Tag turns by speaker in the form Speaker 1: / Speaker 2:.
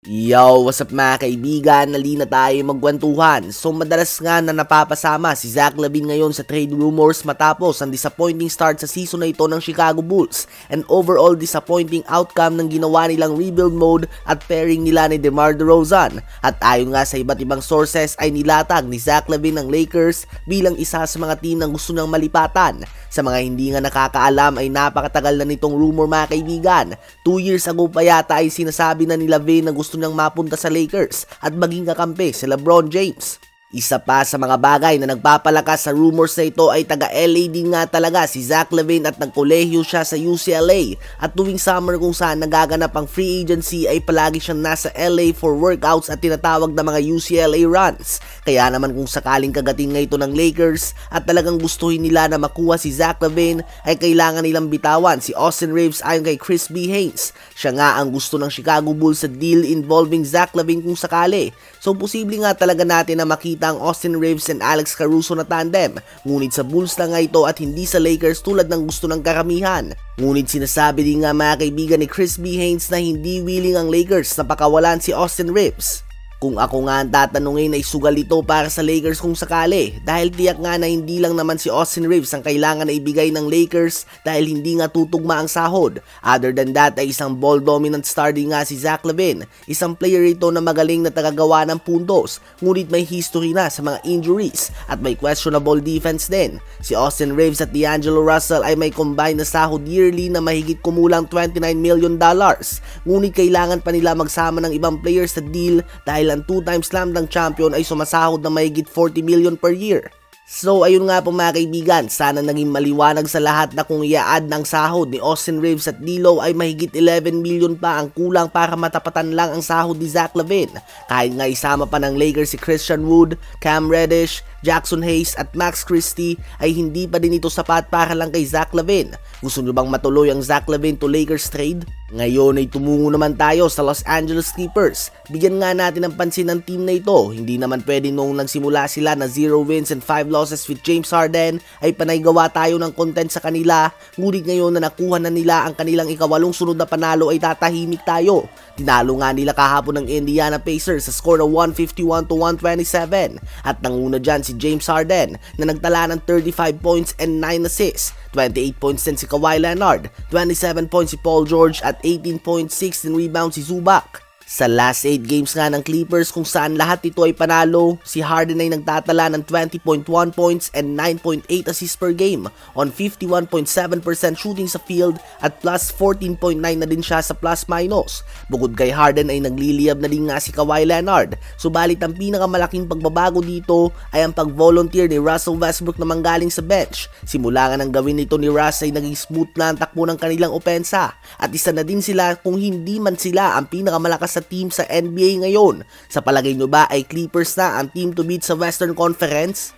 Speaker 1: Yo, what's up mga kaibigan? Nali na tayo magkwentuhan. So madalas nga na napapasama si Zach LaVine ngayon sa trade rumors matapos ang disappointing start sa season na ito ng Chicago Bulls and overall disappointing outcome ng ginawa nilang rebuild mode at pairing nila ni DeMar DeRozan. At ayon nga sa iba't ibang sources ay nilatag ni Zach LaVine ng Lakers bilang isa sa mga team na gusto niyang malipatan. Sa mga hindi nga nakakaalam ay napakatagal na nitong rumor mga kaibigan. 2 years ago pa yata ay sinasabi na ni LaVine na gusto niyang mapunta sa Lakers at maging kakampi si LeBron James. Isa pa sa mga bagay na nagpapalakas sa rumors na ito ay taga-LA din nga talaga si Zach LaVine at nagkolehiyo siya sa UCLA at tuwing summer kung saan nagaganap ang free agency ay palagi siyang nasa LA for workouts at tinatawag na mga UCLA runs. Kaya naman kung sakaling kagating nga ito ng Lakers at talagang gustuhin nila na makuha si Zach LaVine ay kailangan nilang bitawan si Austin Reaves ayon kay Chris B. Haynes. Siya nga ang gusto ng Chicago Bulls sa deal involving Zach LaVine kung sakali. So posible nga talaga natin na makita ang Austin Reaves and Alex Caruso na tandem. Ngunit sa Bulls na nga ito at hindi sa Lakers tulad ng gusto ng karamihan. Ngunit sinasabi din nga mga kaibigan ni Chris B. Haynes na hindi willing ang Lakers na pakawalan si Austin Reaves. Kung ako nga ang tatanungin ay sugal ito para sa Lakers kung sakali dahil tiyak nga na hindi lang naman si Austin Reaves ang kailangan na ibigay ng Lakers dahil hindi nga tutugma ang sahod. Other than that ay isang ball dominant star din nga si Zach LaVine. Isang player ito na magaling na tagagawa ng puntos ngunit may history na sa mga injuries at may questionable defense din. Si Austin Reaves at D'Angelo Russell ay may combined na sahod yearly na mahigit kumulang $29 million. Ngunit kailangan pa nila magsama ng ibang players sa deal dahil ang 2-time slam dunk champion ay sumasahod na mahigit $40 million per year. So ayun nga po mga kaibigan, sana naging maliwanag sa lahat na kung i-add ng sahod ni Austin Reaves at D'Lo ay mahigit 11 million pa ang kulang para matapatan lang ang sahod ni Zach LaVine. Kahit nga isama pa ng Lakers si Christian Wood, Cam Reddish, Jackson Hayes at Max Christie ay hindi pa din ito sapat para lang kay Zach LaVine. Gusto nyo bang matuloy ang Zach LaVine to Lakers trade? Ngayon ay tumungo naman tayo sa Los Angeles Clippers. Bigyan nga natin ng pansin ng team na ito. Hindi naman pwede noong nagsimula sila na 0 wins and 5 losses with James Harden ay panay gawa tayo ng content sa kanila. Ngunit ngayon na nakuha na nila ang kanilang ikawalong sunod na panalo ay tatahimik tayo. Tinalo nga nila kahapon ng Indiana Pacers sa score na 151-127 at nanguna dyan si James Harden na nagtala ng 35 points and 9 assists. 28 points din si Kawhi Leonard, 27 points si Paul George at 18.6 in rebounds si Zubac. Sa last 8 games nga ng Clippers kung saan lahat ito ay panalo, si Harden ay nagtatala ng 20.1 points and 9.8 assists per game on 51.7% shooting sa field at plus 14.9 na din siya sa plus-minus. Bukod kay Harden ay nagliliyab na din nga si Kawhi Leonard, subalit ang pinakamalaking pagbabago dito ay ang pag-volunteer ni Russell Westbrook na manggaling sa bench. Simula nga nang gawin nito ni Russ ay naging smooth na ang takbo ng kanilang opensa at isa na din sila kung hindi man sila ang pinakamalakas sa team sa NBA ngayon. Sa palagay nyo ba ay Clippers na ang team to beat sa Western Conference?